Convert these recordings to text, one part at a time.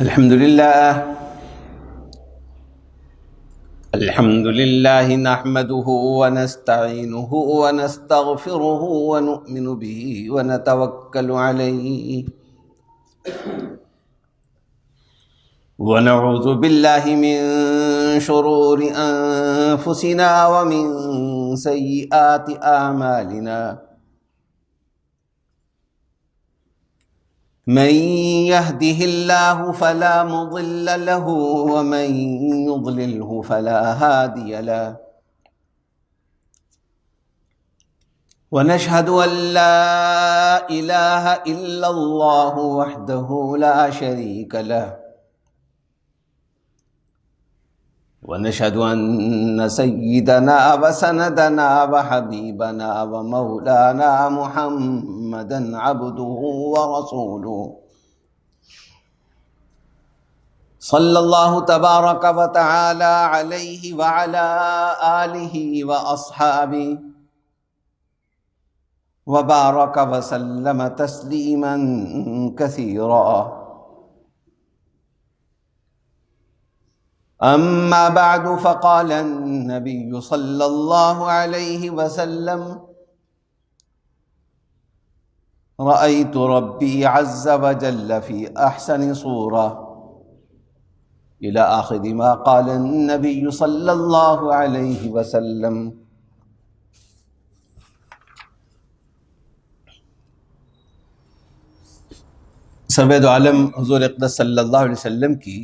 الحمد لله نحمده ونستعينه ونستغفره ونؤمن به ونتوكل عليه ونعوذ بالله من شرور أنفسنا ومن سيئات أعمالنا من يهده الله فلا مضل له ومن يضلله فلا هادي له ونشهد أن لا إله إلا الله وحده لا شريك له ونشهد أن سيدنا وسندنا وحبيبنا ومولانا محمدا عبده ورسوله صلى الله تبارك وتعالى عليه وعلى آله وأصحابه وبارك وسلم تسليما كثيرا. أما بعد فقال النبي صلى الله عليه وسلم رأيت ربي عز وجل في أحسن صورة إلى آخر ما قال النبي صلى الله عليه وسلم. سرور دو عالم حضور اقدس صلی اللہ علیہ وسلم کی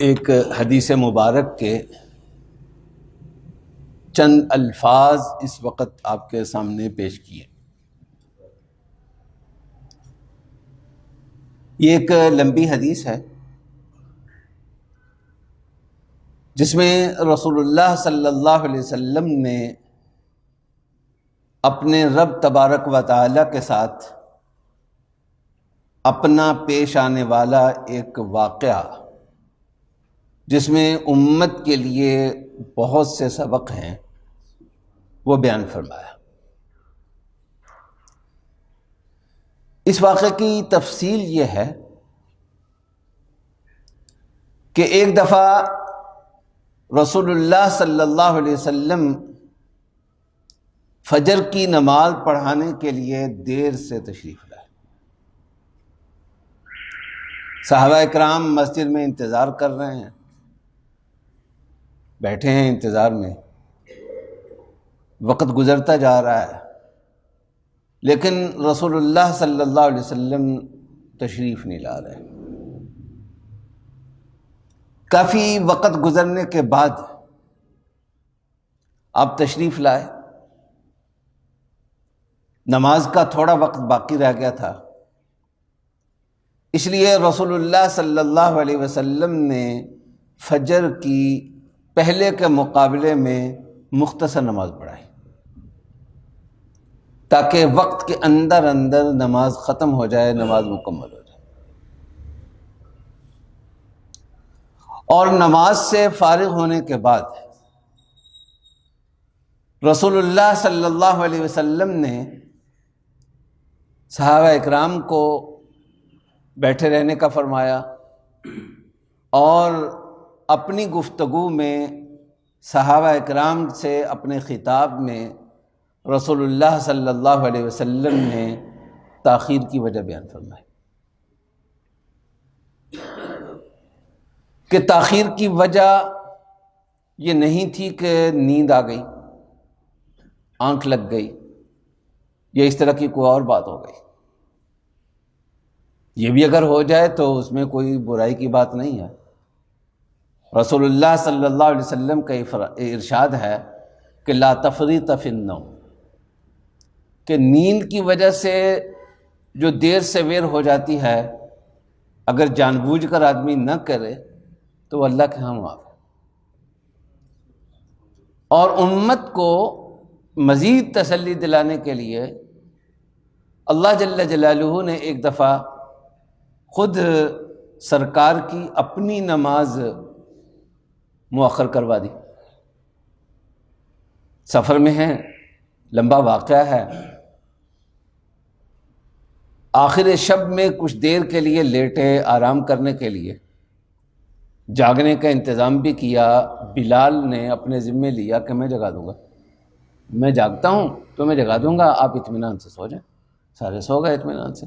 ایک حدیث مبارک کے چند الفاظ اس وقت آپ کے سامنے پیش کیے. یہ ایک لمبی حدیث ہے جس میں رسول اللہ صلی اللہ علیہ وسلم نے اپنے رب تبارک و تعالی کے ساتھ اپنا پیش آنے والا ایک واقعہ جس میں امت کے لیے بہت سے سبق ہیں وہ بیان فرمایا. اس واقعے کی تفصیل یہ ہے کہ ایک دفعہ رسول اللہ صلی اللہ علیہ وسلم فجر کی نماز پڑھانے کے لیے دیر سے تشریف لائے. صحابہ اکرام مسجد میں انتظار کر رہے ہیں، بیٹھے ہیں انتظار میں، وقت گزرتا جا رہا ہے لیکن رسول اللہ صلی اللہ علیہ وسلم تشریف نہیں لا رہے. کافی وقت گزرنے کے بعد آپ تشریف لائے. نماز کا تھوڑا وقت باقی رہ گیا تھا، اس لیے رسول اللہ صلی اللہ علیہ وسلم نے فجر کی پہلے کے مقابلے میں مختصر نماز پڑھائی تاکہ وقت کے اندر اندر نماز ختم ہو جائے، نماز مکمل ہو جائے. اور نماز سے فارغ ہونے کے بعد رسول اللہ صلی اللہ علیہ وسلم نے صحابہ اکرام کو بیٹھے رہنے کا فرمایا اور اپنی گفتگو میں صحابہ اکرام سے اپنے خطاب میں رسول اللہ صلی اللہ علیہ وسلم نے تاخیر کی وجہ بیان فرمائی کہ تاخیر کی وجہ یہ نہیں تھی کہ نیند آ گئی، آنکھ لگ گئی یا اس طرح کی کوئی اور بات ہو گئی. یہ بھی اگر ہو جائے تو اس میں کوئی برائی کی بات نہیں ہے. رسول اللہ صلی اللہ علیہ وسلم کا ارشاد ہے کہ لا تفریط فی النوم، کہ نیند کی وجہ سے جو دیر سویر ہو جاتی ہے اگر جان بوجھ کر آدمی نہ کرے تو وہ اللہ کے ہاں معاف ہے. اور امت کو مزید تسلی دلانے کے لیے اللہ جل جلالہ نے ایک دفعہ خود سرکار کی اپنی نماز مؤخر کروا دی. سفر میں ہیں، لمبا واقعہ ہے، آخر شب میں کچھ دیر کے لیے لیٹے، آرام کرنے کے لیے، جاگنے کا انتظام بھی کیا۔ بلال نے اپنے ذمے لیا کہ میں جگا دوں گا، میں جاگتا ہوں تو میں جگا دوں گا، آپ اطمینان سے سو جائیں۔ سارے سو گئے اطمینان سے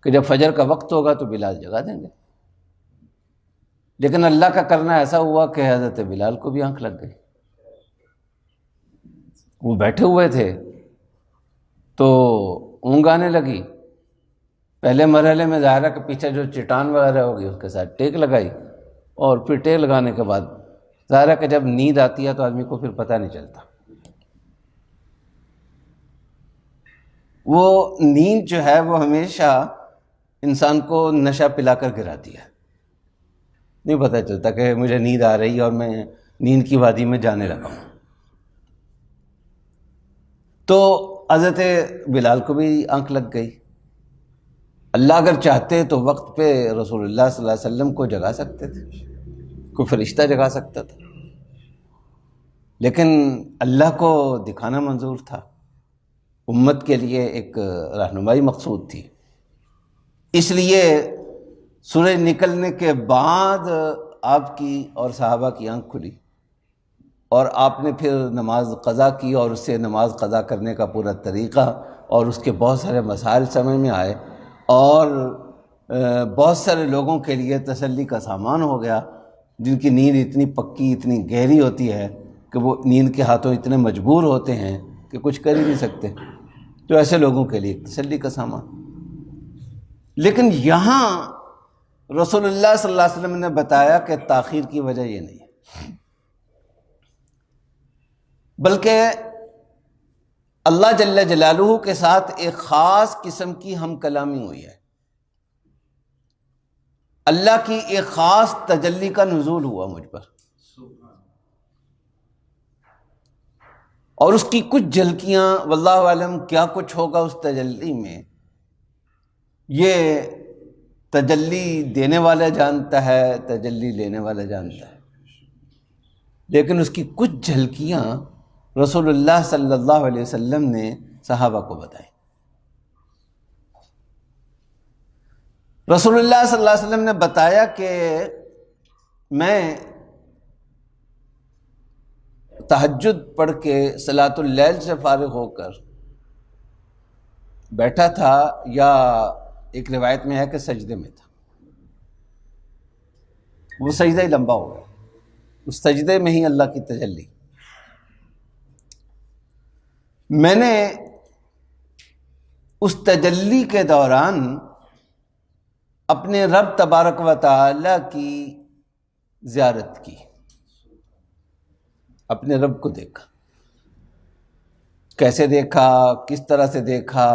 کہ جب فجر کا وقت ہوگا تو بلال جگا دیں گے۔ لیکن اللہ کا کرنا ایسا ہوا کہ حضرت بلال کو بھی آنکھ لگ گئی۔ وہ بیٹھے ہوئے تھے تو اونگ آنے لگی۔ پہلے مرحلے میں ظاہرہ کہ پیچھے جو چٹان وغیرہ ہوگی اس کے ساتھ ٹیک لگائی، اور پھر ٹیک لگانے کے بعد ظاہرہ کہ جب نیند آتی ہے تو آدمی کو پھر پتہ نہیں چلتا۔ وہ نیند جو ہے وہ ہمیشہ انسان کو نشہ پلا کر گراتی ہے، نہیں پتہ چلتا کہ مجھے نیند آ رہی ہے اور میں نیند کی وادی میں جانے لگا ہوں۔ تو حضرت بلال کو بھی آنکھ لگ گئی۔ اللہ اگر چاہتے تو وقت پہ رسول اللہ صلی اللہ علیہ وسلم کو جگا سکتے تھے، کوئی فرشتہ جگا سکتا تھا، لیکن اللہ کو دکھانا منظور تھا، امت کے لیے ایک رہنمائی مقصود تھی۔ اس لیے سورج نکلنے کے بعد آپ کی اور صحابہ کی آنکھ کھلی، اور آپ نے پھر نماز قضا کی، اور اس سے نماز قضا کرنے کا پورا طریقہ اور اس کے بہت سارے مسائل سمجھ میں آئے، اور بہت سارے لوگوں کے لیے تسلی کا سامان ہو گیا، جن کی نیند اتنی پکی، اتنی گہری ہوتی ہے کہ وہ نیند کے ہاتھوں اتنے مجبور ہوتے ہیں کہ کچھ کر ہی نہیں سکتے، تو ایسے لوگوں کے لیے تسلی کا سامان۔ لیکن یہاں رسول اللہ صلی اللہ علیہ وسلم نے بتایا کہ تاخیر کی وجہ یہ نہیں ہے، بلکہ اللہ جل جلالہ کے ساتھ ایک خاص قسم کی ہم کلامی ہوئی ہے، اللہ کی ایک خاص تجلی کا نزول ہوا مجھ پر، اور اس کی کچھ جھلکیاں واللہ عالم کیا کچھ ہوگا اس تجلی میں، یہ تجلی دینے والا جانتا ہے، تجلی لینے والا جانتا ہے، لیکن اس کی کچھ جھلکیاں رسول اللہ صلی اللہ علیہ وسلم نے صحابہ کو بتائی۔ رسول اللہ صلی اللہ علیہ وسلم نے بتایا کہ میں تہجد پڑھ کے صلاۃ اللیل سے فارغ ہو کر بیٹھا تھا، یا ایک روایت میں ہے کہ سجدے میں تھا، وہ سجدہ ہی لمبا ہو گیا، اس سجدے میں ہی اللہ کی تجلی۔ میں نے اس تجلی کے دوران اپنے رب تبارک و تعالی کی زیارت کی، اپنے رب کو دیکھا۔ کیسے دیکھا، کس طرح سے دیکھا،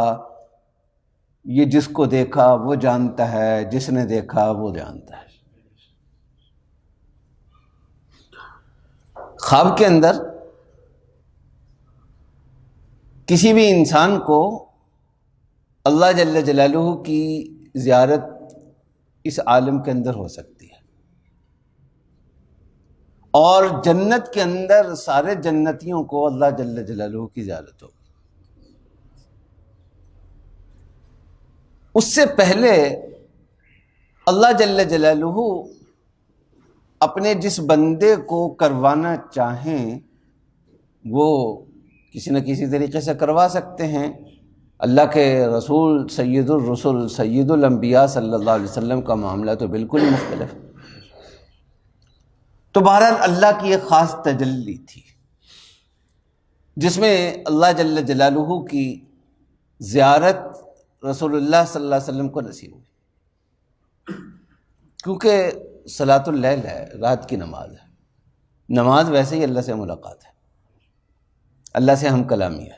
یہ جس کو دیکھا وہ جانتا ہے، جس نے دیکھا وہ جانتا ہے۔ خواب کے اندر کسی بھی انسان کو اللہ جل جلالہ کی زیارت اس عالم کے اندر ہو سکتی ہے، اور جنت کے اندر سارے جنتیوں کو اللہ جل جلالہ کی زیارت ہوگی۔ اس سے پہلے اللہ جل جلالہ اپنے جس بندے کو کروانا چاہیں وہ کسی نہ کسی طریقے سے کروا سکتے ہیں۔ اللہ کے رسول سید الرسل سید الانبیاء صلی اللہ علیہ وسلم کا معاملہ تو بالکل ہی مختلف۔ تو بہرحال اللہ کی ایک خاص تجلی تھی جس میں اللہ جل جلالہ کی زیارت رسول اللہ صلی اللہ علیہ وسلم کو نصیب ہوئی، کیونکہ صلاۃ اللیل ہے، رات کی نماز ہے، نماز ویسے ہی اللہ سے ملاقات ہے، اللہ سے ہم کلامی ہے۔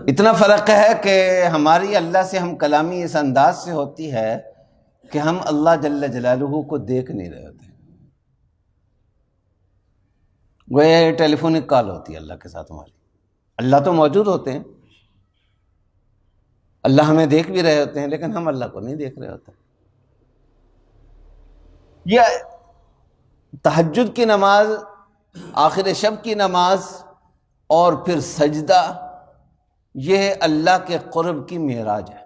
اتنا فرق ہے کہ ہماری اللہ سے ہم کلامی اس انداز سے ہوتی ہے کہ ہم اللہ جل جلالہ کو دیکھ نہیں رہے ہوتے، وہ ٹیلی فونک کال ہوتی ہے اللہ کے ساتھ ہماری۔ اللہ تو موجود ہوتے ہیں، اللہ ہمیں دیکھ بھی رہے ہوتے ہیں، لیکن ہم اللہ کو نہیں دیکھ رہے ہوتے۔ یہ تہجد کی نماز، آخر شب کی نماز، اور پھر سجدہ، یہ اللہ کے قرب کی معراج ہے.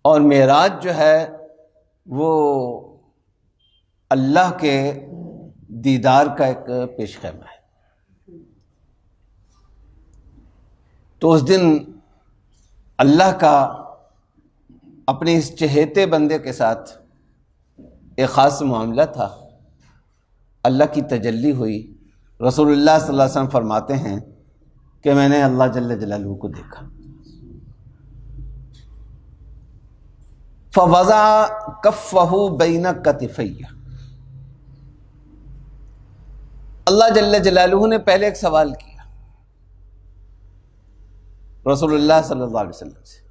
اور معراج جو ہے وہ اللہ کے دیدار کا ایک پیش خیمہ ہے. تو اس دن اللہ کا اپنے اس چہیتے بندے کے ساتھ ایک خاص معاملہ تھا. اللہ کی تجلی ہوئی. رسول اللہ صلی اللہ علیہ وسلم فرماتے ہیں کہ میں نے اللہ جل جلالہ کو دیکھا. فوضع کفہ بین کتفی. اللہ جل جلالہ نے پہلے ایک سوال کیا رسول اللہ صلی اللہ علیہ وسلم سے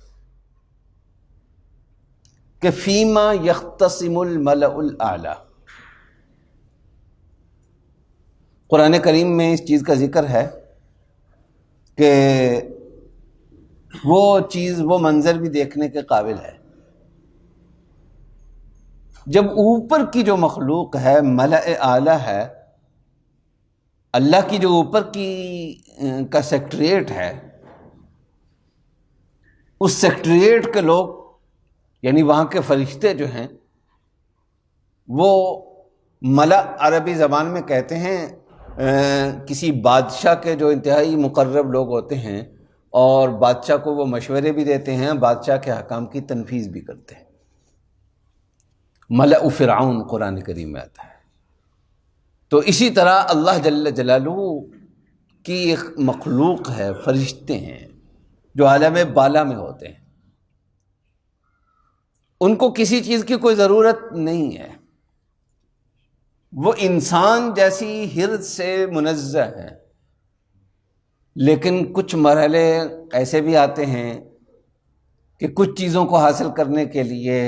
کہ فیما یختصم الملأ الاعلی. قرآن کریم میں اس چیز کا ذکر ہے کہ وہ چیز، وہ منظر بھی دیکھنے کے قابل ہے جب اوپر کی جو مخلوق ہے، ملأ اعلی ہے، اللہ کی جو اوپر کی کا سیکٹریٹ ہے، اس سیکٹریٹ کے لوگ یعنی وہاں کے فرشتے جو ہیں وہ ملأ عربی زبان میں کہتے ہیں کسی بادشاہ کے جو انتہائی مقرب لوگ ہوتے ہیں اور بادشاہ کو وہ مشورے بھی دیتے ہیں، بادشاہ کے حکام کی تنفیذ بھی کرتے ہیں. ملأ فرعون قرآن کریم میں آتا ہے. تو اسی طرح اللہ جل جلالہ کی ایک مخلوق ہے، فرشتے ہیں جو عالم بالا میں ہوتے ہیں. ان کو کسی چیز کی کوئی ضرورت نہیں ہے. وہ انسان جیسی حرص سے منزہ ہیں، لیکن کچھ مرحلے ایسے بھی آتے ہیں کہ کچھ چیزوں کو حاصل کرنے کے لیے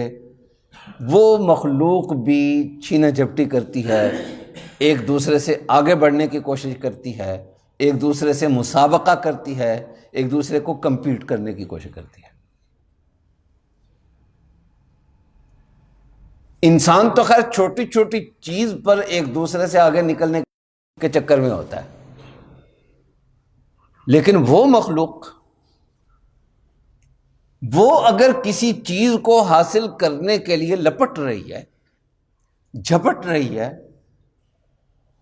وہ مخلوق بھی چھینا جھپٹی کرتی ہے، ایک دوسرے سے آگے بڑھنے کی کوشش کرتی ہے، ایک دوسرے سے مسابقہ کرتی ہے، ایک دوسرے کو کمپیٹ کرنے کی کوشش کرتی ہے. انسان تو خیر چھوٹی چھوٹی چیز پر ایک دوسرے سے آگے نکلنے کے چکر میں ہوتا ہے، لیکن وہ مخلوق، وہ اگر کسی چیز کو حاصل کرنے کے لیے لپٹ رہی ہے، جھپٹ رہی ہے،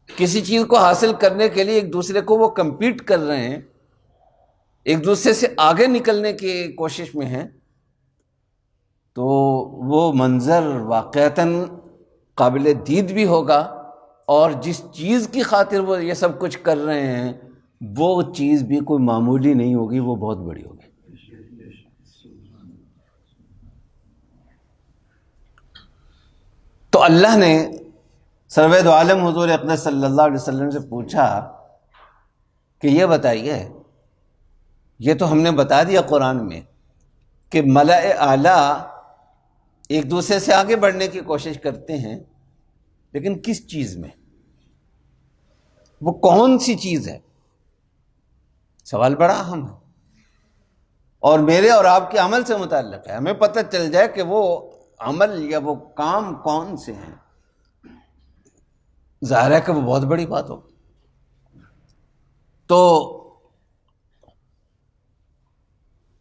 کسی چیز کو حاصل کرنے کے لیے ایک دوسرے کو وہ کمپیٹ کر رہے ہیں، ایک دوسرے سے آگے نکلنے کی کوشش میں ہیں، تو وہ منظر واقعتاً قابل دید بھی ہوگا، اور جس چیز کی خاطر وہ یہ سب کچھ کر رہے ہیں وہ چیز بھی کوئی معمولی نہیں ہوگی، وہ بہت بڑی ہوگی. تو اللہ نے سرور عالم حضور اقدس صلی اللہ علیہ وسلم سے پوچھا کہ یہ بتائیے، یہ تو ہم نے بتا دیا قرآن میں کہ ملأ اعلیٰ ایک دوسرے سے آگے بڑھنے کی کوشش کرتے ہیں، لیکن کس چیز میں؟ وہ کون سی چیز ہے؟ سوال بڑا اہم ہے اور میرے اور آپ کے عمل سے متعلق ہے. ہمیں پتہ چل جائے کہ وہ عمل یا وہ کام کون سے ہیں، ظاہر ہے کہ وہ بہت بڑی بات ہو. تو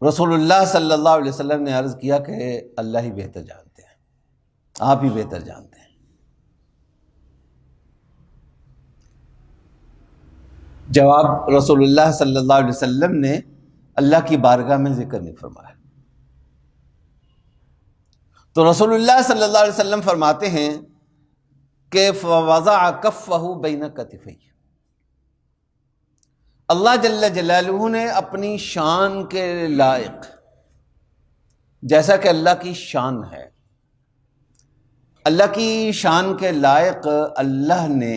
رسول اللہ صلی اللہ علیہ وسلم نے عرض کیا کہ اللہ ہی بہتر جانتے ہیں، آپ ہی بہتر جانتے ہیں. جواب رسول اللہ صلی اللہ علیہ وسلم نے اللہ کی بارگاہ میں ذکر نہیں فرمایا. تو رسول اللہ صلی اللہ علیہ وسلم فرماتے ہیں کہ فوضع کفہ بین کتفی. اللہ جل جلالہ نے اپنی شان کے لائق، جیسا کہ اللہ کی شان ہے، اللہ کی شان کے لائق اللہ نے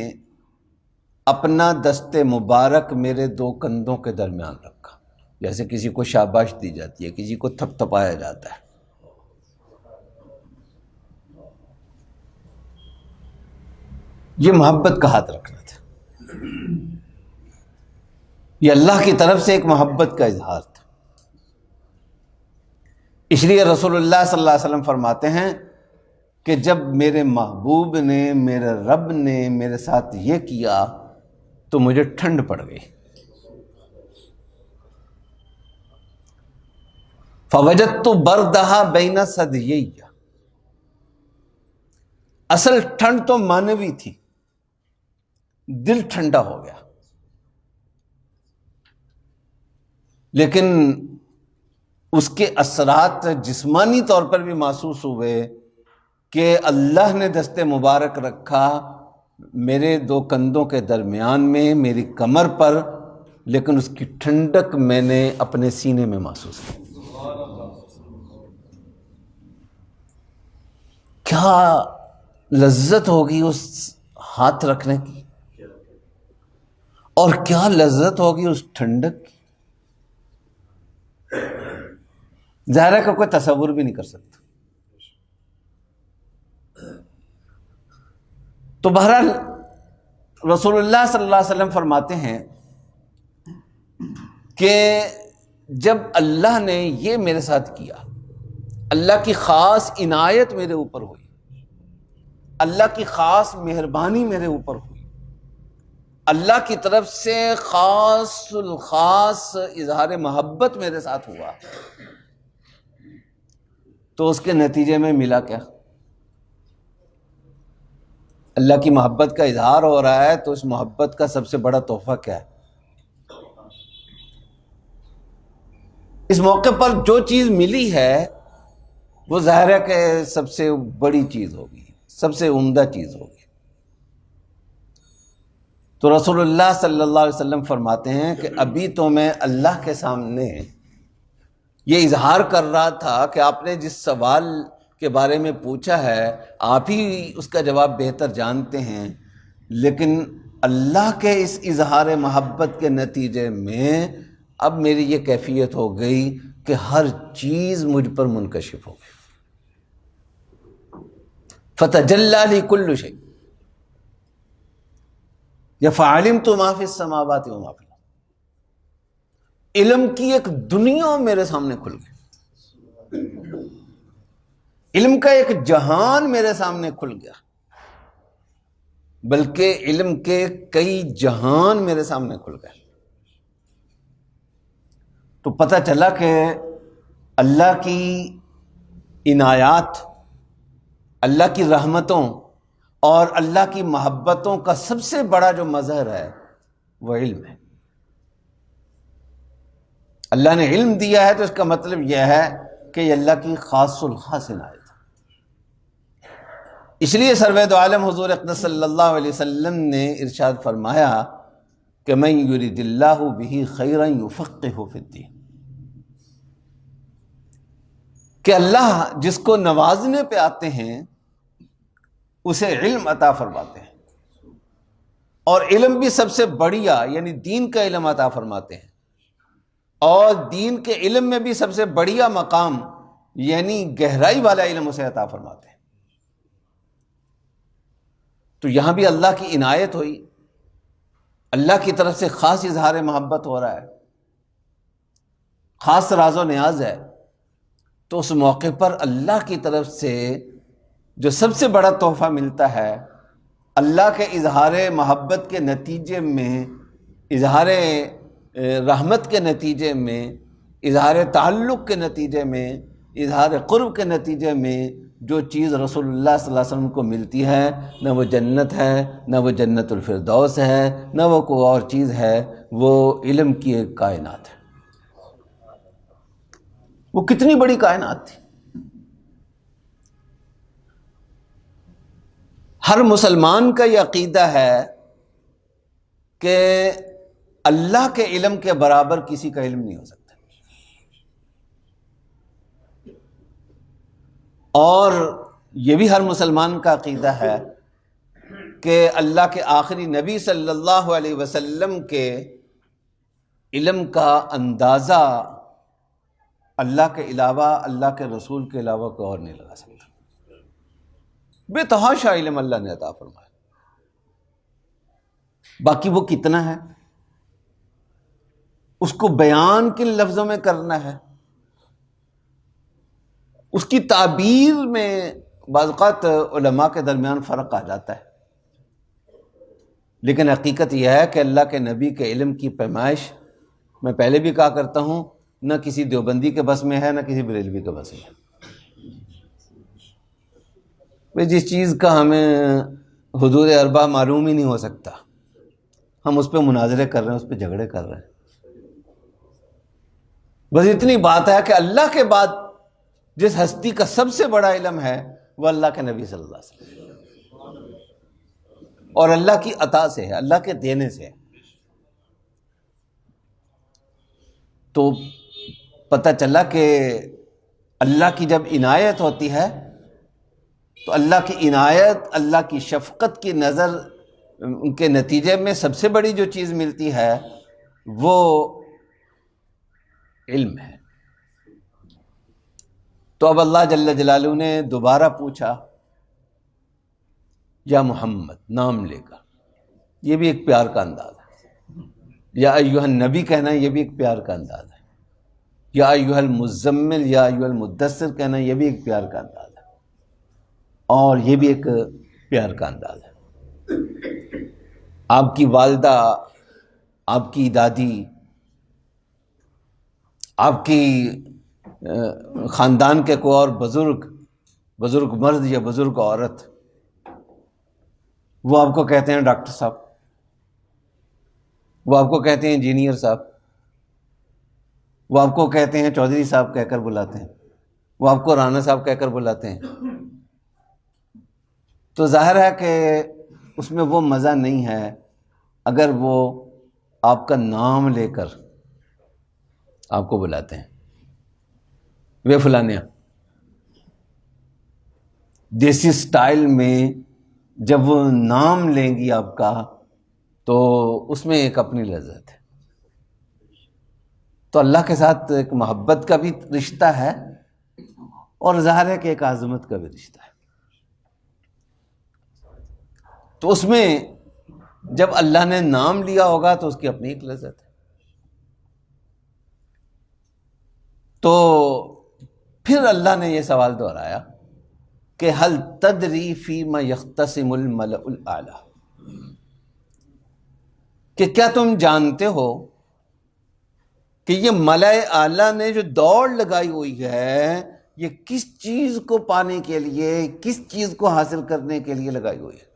اپنا دست مبارک میرے دو کندھوں کے درمیان رکھا، جیسے کسی کو شاباش دی جاتی ہے، کسی کو تھپ تھپایا جاتا ہے. یہ محبت کا ہاتھ رکھنا تھا، یہ اللہ کی طرف سے ایک محبت کا اظہار تھا. اس لیے رسول اللہ صلی اللہ علیہ وسلم فرماتے ہیں کہ جب میرے محبوب نے، میرے رب نے میرے ساتھ یہ کیا تو مجھے ٹھنڈ پڑ گئی. فوجدت بردہا بین ثدیی، اصل ٹھنڈ تو معنوی تھی، دل ٹھنڈا ہو گیا، لیکن اس کے اثرات جسمانی طور پر بھی محسوس ہوئے کہ اللہ نے دست مبارک رکھا میرے دو کندھوں کے درمیان میں، میری کمر پر، لیکن اس کی ٹھنڈک میں نے اپنے سینے میں محسوس کی۔ کیا لذت ہوگی اس ہاتھ رکھنے کی، اور کیا لذت ہوگی اس ٹھنڈک کی، ظاہر ہے کہ کوئی تصور بھی نہیں کر سکتا۔ تو بہرحال رسول اللہ صلی اللہ علیہ وسلم فرماتے ہیں کہ جب اللہ نے یہ میرے ساتھ کیا، اللہ کی خاص عنایت میرے اوپر ہوئی، اللہ کی خاص مہربانی میرے اوپر ہوئی، اللہ کی طرف سے خاص الخاص اظہار محبت میرے ساتھ ہوا، تو اس کے نتیجے میں ملا کیا؟ اللہ کی محبت کا اظہار ہو رہا ہے، تو اس محبت کا سب سے بڑا تحفہ کیا ہے؟ اس موقع پر جو چیز ملی ہے وہ ظاہر ہے کہ سب سے بڑی چیز ہوگی، سب سے عمدہ چیز ہوگی۔ تو رسول اللہ صلی اللہ علیہ وسلم فرماتے ہیں کہ ابھی تو میں اللہ کے سامنے یہ اظہار کر رہا تھا کہ آپ نے جس سوال کے بارے میں پوچھا ہے آپ ہی اس کا جواب بہتر جانتے ہیں، لیکن اللہ کے اس اظہار محبت کے نتیجے میں اب میری یہ کیفیت ہو گئی کہ ہر چیز مجھ پر منکشف ہو گئی۔ فتجلی لی کل شیء فعلمت ما فی السماوات وما فی الارض، علم کی ایک دنیا میرے سامنے کھل گئی، علم کا ایک جہان میرے سامنے کھل گیا، بلکہ علم کے کئی جہان میرے سامنے کھل گئے۔ تو پتہ چلا کہ اللہ کی عنایات، اللہ کی رحمتوں اور اللہ کی محبتوں کا سب سے بڑا جو مظہر ہے وہ علم ہے۔ اللہ نے علم دیا ہے تو اس کا مطلب یہ ہے کہ یہ اللہ کی خاص الخاص عنایت ہے۔ اس لیے سرور دو عالم حضور اقدس صلی اللہ علیہ وسلم نے ارشاد فرمایا کہ من یرید اللہ بہ خیرا یفقہہ فی الدین، کہ اللہ جس کو نوازنے پہ آتے ہیں اسے علم عطا فرماتے ہیں، اور علم بھی سب سے بڑھیا یعنی دین کا علم عطا فرماتے ہیں، اور دین کے علم میں بھی سب سے بڑھیا مقام یعنی گہرائی والا علم اسے عطا فرماتے ہیں۔ تو یہاں بھی اللہ کی عنایت ہوئی، اللہ کی طرف سے خاص اظہار محبت ہو رہا ہے، خاص راز و نیاز ہے، تو اس موقع پر اللہ کی طرف سے جو سب سے بڑا تحفہ ملتا ہے، اللہ کے اظہار محبت کے نتیجے میں، اظہار رحمت کے نتیجے میں، اظہار تعلق کے نتیجے میں، اظہار قرب کے نتیجے میں جو چیز رسول اللہ صلی اللہ علیہ وسلم کو ملتی ہے، نہ وہ جنت ہے، نہ وہ جنت الفردوس ہے، نہ وہ کوئی اور چیز ہے، وہ علم کی ایک کائنات ہے۔ وہ کتنی بڑی کائنات تھی۔ ہر مسلمان کا یہ عقیدہ ہے کہ اللہ کے علم کے برابر کسی کا علم نہیں ہو سکتا، اور یہ بھی ہر مسلمان کا عقیدہ ہے کہ اللہ کے آخری نبی صلی اللہ علیہ وسلم کے علم کا اندازہ اللہ کے علاوہ، اللہ کے رسول کے علاوہ کوئی اور نہیں لگا سکتا۔ بے تحاشا علم اللہ نے عطا فرمایا، باقی وہ کتنا ہے، اس کو بیان کن لفظوں میں کرنا ہے، اس کی تعبیر میں بعض اوقات علماء کے درمیان فرق آ جاتا ہے، لیکن حقیقت یہ ہے کہ اللہ کے نبی کے علم کی پیمائش میں پہلے بھی کہا کرتا ہوں، نہ کسی دیوبندی کے بس میں ہے، نہ کسی بریلوی کے بس میں ہے۔ جس چیز کا ہمیں حدود اربع معلوم ہی نہیں ہو سکتا، ہم اس پہ مناظرے کر رہے ہیں، اس پہ جھگڑے کر رہے ہیں۔ بس اتنی بات ہے کہ اللہ کے بعد جس ہستی کا سب سے بڑا علم ہے وہ اللہ کے نبی صلی اللہ علیہ وسلم، اور اللہ کی عطا سے ہے، اللہ کے دینے سے ہے۔ تو پتہ چلا کہ اللہ کی جب عنایت ہوتی ہے تو اللہ کی عنایت، اللہ کی شفقت کی نظر کے نتیجے میں سب سے بڑی جو چیز ملتی ہے وہ علم ہے۔ تو اب اللہ جل جلالہ نے دوبارہ پوچھا یا محمد، نام لے کر، یہ بھی ایک پیار کا انداز ہے۔ یا ایھا النبی کہنا یہ بھی ایک پیار کا انداز ہے۔ یا ایھا المزمل، یا ایھا المدثر کہنا یہ بھی ایک پیار کا انداز ہے، اور یہ بھی ایک پیار کا انداز ہے۔ آپ کی والدہ، آپ کی دادی، آپ کی خاندان کے کوئی اور بزرگ مرد یا بزرگ عورت، وہ آپ کو کہتے ہیں ڈاکٹر صاحب، وہ آپ کو کہتے ہیں انجینئر صاحب، وہ آپ کو کہتے ہیں چودھری صاحب کہہ کر بلاتے ہیں، وہ آپ کو رانا صاحب کہہ کر بلاتے ہیں، تو ظاہر ہے کہ اس میں وہ مزہ نہیں ہے اگر وہ آپ کا نام لے کر آپ کو بلاتے ہیں، وہ فلانیہ۔ دیسی سٹائل میں جب وہ نام لیں گی آپ کا تو اس میں ایک اپنی لذت ہے۔ تو اللہ کے ساتھ ایک محبت کا بھی رشتہ ہے، اور ظاہر ہے کہ ایک عظمت کا بھی رشتہ ہے۔ تو اس میں جب اللہ نے نام لیا ہوگا تو اس کی اپنی ایک لذت ہے۔ تو پھر اللہ نے یہ سوال دہرایا کہ هل تدری فیما یختصم الملأ الاعلی، کہ کیا تم جانتے ہو کہ یہ ملأ اعلیٰ نے جو دوڑ لگائی ہوئی ہے یہ کس چیز کو پانے کے لیے، کس چیز کو حاصل کرنے کے لیے لگائی ہوئی ہے؟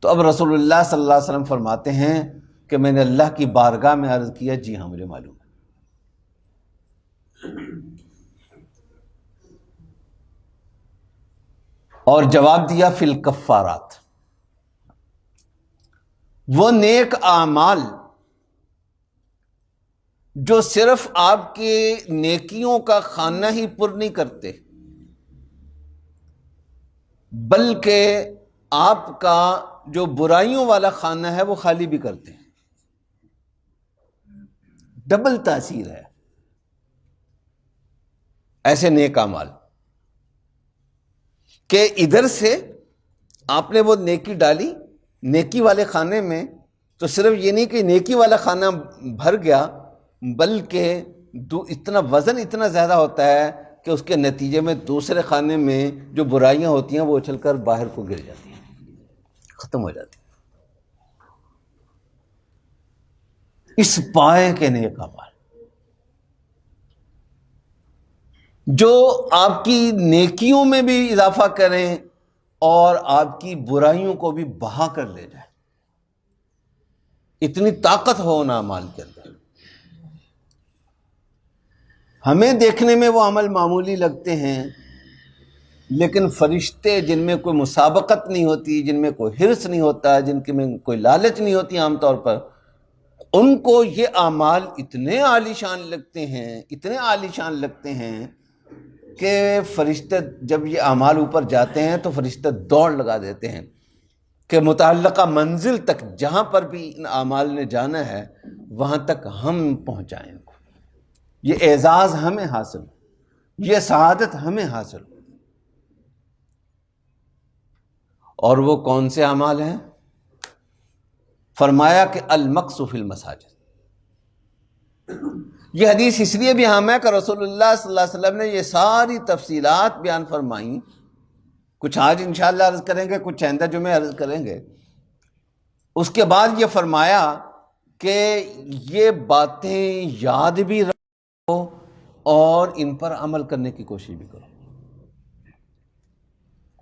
تو اب رسول اللہ صلی اللہ علیہ وسلم فرماتے ہیں کہ میں نے اللہ کی بارگاہ میں عرض کیا، جی ہاں مجھے معلوم ہے۔ اور جواب دیا فی الکفارات، وہ نیک اعمال جو صرف آپ کے نیکیوں کا خانہ ہی پر نہیں کرتے بلکہ آپ کا جو برائیوں والا خانہ ہے وہ خالی بھی کرتے ہیں۔ ڈبل تاثیر ہے ایسے نیک اعمال کہ ادھر سے آپ نے وہ نیکی ڈالی نیکی والے خانے میں، تو صرف یہ نہیں کہ نیکی والا خانہ بھر گیا، بلکہ اتنا وزن اتنا زیادہ ہوتا ہے کہ اس کے نتیجے میں دوسرے خانے میں جو برائیاں ہوتی ہیں وہ اچھل کر باہر کو گر جاتی ہیں، ختم ہو جاتی ہیں۔ اس پائے کے نیک اعمال جو آپ کی نیکیوں میں بھی اضافہ کریں اور آپ کی برائیوں کو بھی بہا کر لے جائیں، اتنی طاقت ہو ان اعمال کے اندر۔ ہمیں دیکھنے میں وہ عمل معمولی لگتے ہیں، لیکن فرشتے جن میں کوئی مسابقت نہیں ہوتی، جن میں کوئی حرص نہیں ہوتا، جن کے میں کوئی لالچ نہیں ہوتی عام طور پر، ان کو یہ اعمال اتنے عالی شان لگتے ہیں، اتنے عالی شان لگتے ہیں کہ فرشتے جب یہ اعمال اوپر جاتے ہیں تو فرشتے دوڑ لگا دیتے ہیں کہ متعلقہ منزل تک جہاں پر بھی ان اعمال نے جانا ہے وہاں تک ہم پہنچائیں ان کو، یہ اعزاز ہمیں حاصل ہو، یہ سعادت ہمیں حاصل ہو۔ اور وہ کون سے اعمال ہیں؟ فرمایا کہ المکث فی المساجد۔ یہ حدیث اس لیے بھی اہم ہے کہ رسول اللہ صلی اللہ علیہ وسلم نے یہ ساری تفصیلات بیان فرمائیں، کچھ آج انشاءاللہ عرض کریں گے، کچھ آئندہ جمعہ عرض کریں گے۔ اس کے بعد یہ فرمایا کہ یہ باتیں یاد بھی رکھو اور ان پر عمل کرنے کی کوشش بھی کرو.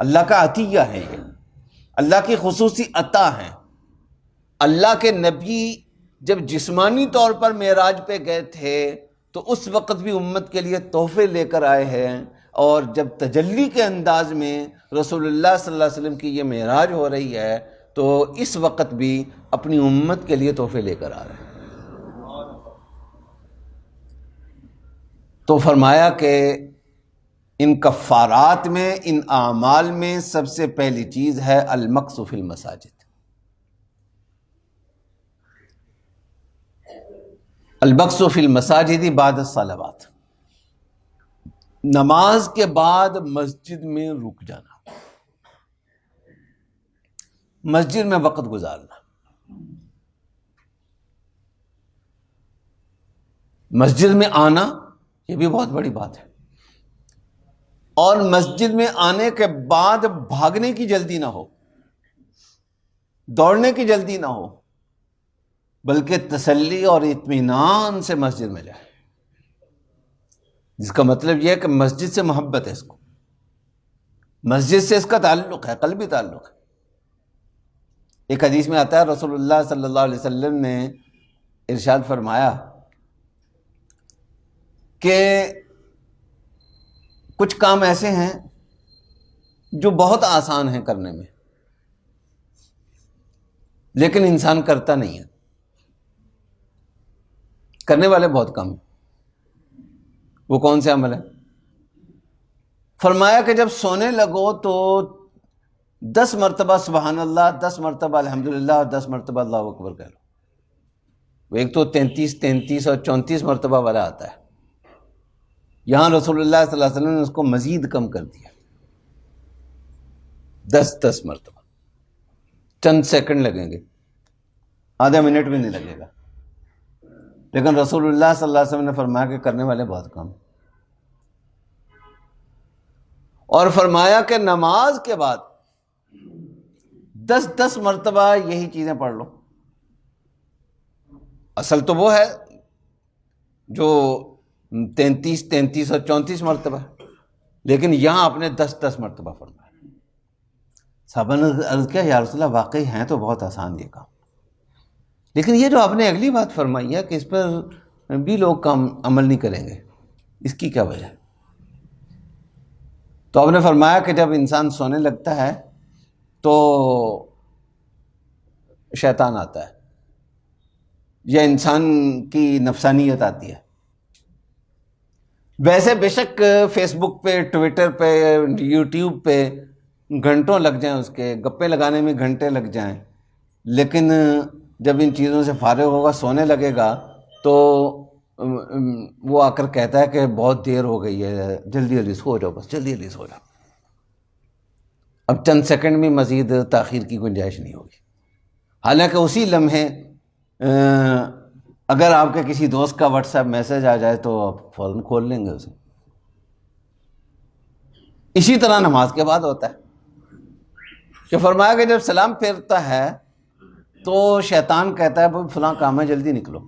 اللہ کا عطیہ ہے یہ، اللہ کی خصوصی عطا ہے. اللہ کے نبی جب جسمانی طور پر معراج پہ گئے تھے تو اس وقت بھی امت کے لیے تحفے لے کر آئے ہیں، اور جب تجلی کے انداز میں رسول اللہ صلی اللہ علیہ وسلم کی یہ معراج ہو رہی ہے تو اس وقت بھی اپنی امت کے لیے تحفے لے کر آ رہے ہیں. تو فرمایا کہ ان کفارات میں، ان اعمال میں سب سے پہلی چیز ہے المکث فی المساجد. المکث فی المساجد بعد الصلوات، نماز کے بعد مسجد میں رک جانا، مسجد میں وقت گزارنا. مسجد میں آنا یہ بھی بہت بڑی بات ہے، اور مسجد میں آنے کے بعد بھاگنے کی جلدی نہ ہو، دوڑنے کی جلدی نہ ہو، بلکہ تسلی اور اطمینان سے مسجد میں جائے، جس کا مطلب یہ ہے کہ مسجد سے محبت ہے، اس کو مسجد سے اس کا تعلق ہے، قلبی تعلق ہے. ایک حدیث میں آتا ہے رسول اللہ صلی اللہ علیہ وسلم نے ارشاد فرمایا کہ کچھ کام ایسے ہیں جو بہت آسان ہیں کرنے میں، لیکن انسان کرتا نہیں ہے. کرنے والے بہت کم ہیں. وہ کون سے عمل ہیں؟ فرمایا کہ جب سونے لگو تو 10 مرتبہ سبحان اللہ، 10 مرتبہ الحمدللہ اور 10 مرتبہ اللہ اکبر کہہ لو. وہ ایک تو 33 اور 34 مرتبہ والا آتا ہے، یہاں رسول اللہ صلی اللہ علیہ وسلم نے اس کو مزید کم کر دیا، 10 مرتبہ. چند سیکنڈ لگیں گے، آدھا منٹ بھی نہیں لگے گا، لیکن رسول اللہ صلی اللہ علیہ وسلم نے فرمایا کہ کرنے والے بہت کم. اور فرمایا کہ نماز کے بعد 10 مرتبہ یہی چیزیں پڑھ لو. اصل تو وہ ہے جو 33 اور 34 مرتبہ، لیکن یہاں آپ نے 10 مرتبہ فرمایا. صحابہ نے عرض کیا یا رسول اللہ واقعی ہیں تو بہت آسان یہ کام، لیکن یہ جو آپ نے اگلی بات فرمائی ہے کہ اس پر بھی لوگ کام عمل نہیں کریں گے، اس کی کیا وجہ ہے؟ تو آپ نے فرمایا کہ جب انسان سونے لگتا ہے تو شیطان آتا ہے یا انسان کی نفسانیت آتی ہے. ویسے بے شک فیس بک پہ، ٹویٹر پہ، یوٹیوب پہ گھنٹوں لگ جائیں، اس کے گپے لگانے میں گھنٹے لگ جائیں، لیکن جب ان چیزوں سے فارغ ہوگا، سونے لگے گا تو وہ آ کر کہتا ہے کہ بہت دیر ہو گئی ہے، جلدی جلدی سو جاؤ، بس جلدی جلدی سو جاؤ. اب چند سیکنڈ میں مزید تاخیر کی گنجائش نہیں ہوگی. حالانکہ اسی لمحے اگر آپ کے کسی دوست کا واٹس ایپ میسج آ جائے تو آپ فوراً کھول لیں گے اسے. اسی طرح نماز کے بعد ہوتا ہے کہ فرمایا کہ جب سلام پھیرتا ہے تو شیطان کہتا ہے بھائی فلاں کام ہے، جلدی نکلو.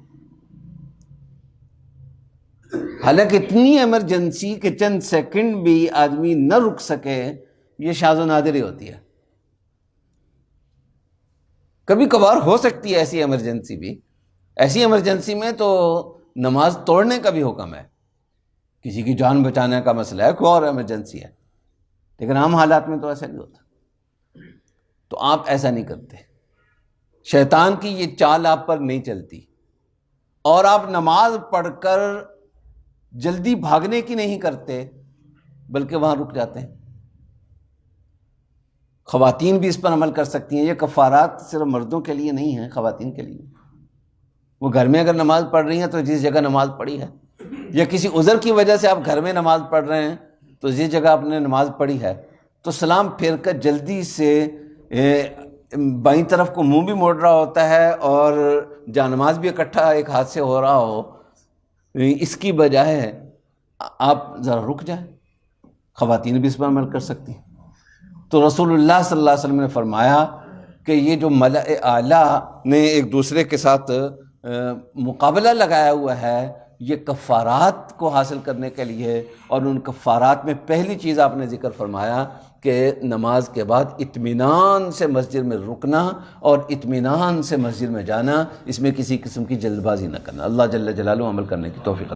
حالانکہ اتنی ایمرجنسی کہ چند سیکنڈ بھی آدمی نہ رک سکے، یہ شاذ و نادر ہی ہوتی ہے. کبھی کبھار ہو سکتی ہے ایسی ایمرجنسی بھی. ایسی ایمرجنسی میں تو نماز توڑنے کا بھی حکم ہے، کسی کی جان بچانے کا مسئلہ ہے، کوئی اور ایمرجنسی ہے، لیکن عام حالات میں تو ایسا نہیں ہوتا. تو آپ ایسا نہیں کرتے، شیطان کی یہ چال آپ پر نہیں چلتی، اور آپ نماز پڑھ کر جلدی بھاگنے کی نہیں کرتے بلکہ وہاں رک جاتے ہیں. خواتین بھی اس پر عمل کر سکتی ہیں. یہ کفارات صرف مردوں کے لیے نہیں ہیں، خواتین کے لیے. وہ گھر میں اگر نماز پڑھ رہی ہیں تو جس جگہ نماز پڑھی ہے، یا کسی عذر کی وجہ سے آپ گھر میں نماز پڑھ رہے ہیں تو جس جگہ آپ نے نماز پڑھی ہے تو سلام پھیر کر جلدی سے بائیں طرف کو منہ بھی موڑ رہا ہوتا ہے اور جانماز بھی اکٹھا ایک ہاتھ سے ہو رہا ہو، اس کی بجائے آپ ذرا رک جائیں. خواتین بھی اس پر عمل کر سکتی ہیں. تو رسول اللہ صلی اللہ علیہ وسلم نے فرمایا کہ یہ جو ملأ اعلیٰ نے ایک دوسرے کے ساتھ مقابلہ لگایا ہوا ہے یہ کفارات کو حاصل کرنے کے لیے، اور ان کفارات میں پہلی چیز آپ نے ذکر فرمایا کہ نماز کے بعد اطمینان سے مسجد میں رکنا اور اطمینان سے مسجد میں جانا، اس میں کسی قسم کی جلد بازی نہ کرنا۔ اللہ جل جلالہ عمل کرنے کی توفیق